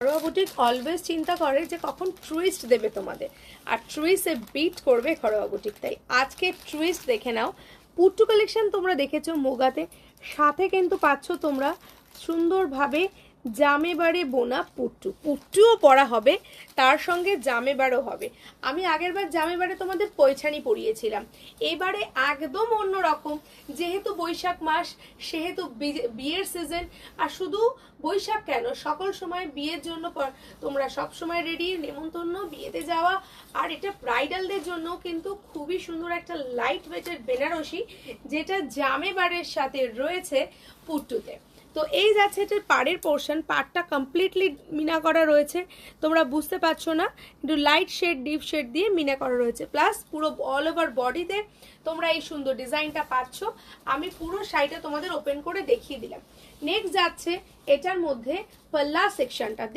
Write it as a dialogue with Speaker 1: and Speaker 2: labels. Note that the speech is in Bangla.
Speaker 1: ঘরোয়া বুটিক অলওয়েজ চিন্তা করে যে কখন টুইস্ট দেবে তোমাদের, আর টুইস্টে বিট করবে ঘরোয়া বুটিক। তাই আজকে টুইস্ট দেখে নাও। পুট্টু কালেকশন তোমরা দেখেছো মুগাতে, সাথে কিন্তু পাচ্ছ তোমরা সুন্দরভাবে জামেবারে বোনা পুট্টু, পুট্টুও পরা হবে, তার সঙ্গে জামেবারও হবে। আমি আগেরবার জামেবারে তোমাদের পয়ছানি পরিয়েছিলাম, এবারে একদম অন্য রকম। যেহেতু বৈশাখ মাস, সেহেতু বিয়ের সিজন, আর শুধু বৈশাখ কেন, সকল সময় বিয়ের জন্য তোমরা সব সময় রেডি, নেমন্তন্ন, বিয়েতে যাওয়া। আর এটা ব্রাইডালদের জন্য কিন্তু খুবই সুন্দর একটা লাইট ওয়েটের বেনারসি, যেটা জামেবারের সাথে রয়েছে পুট্টুতে। তো এই যাচ্ছে এটার পাড়ের পোর্শন, পাড়টা কমপ্লিটলি মিনা করা রয়েছে, তোমরা বুঝতে পারছো না, একটু লাইট শেড ডিপ শেড দিয়ে মিনা করা রয়েছে। প্লাস পুরো অল ওভার বডিতে তোমরা এই সুন্দর ডিজাইনটা পাচ্ছ। আমি পুরো শাড়িটা তোমাদের ওপেন করে দেখিয়ে দিলাম। নেক্সট যাচ্ছে এটার মধ্যে পাল্লা সেকশনটা।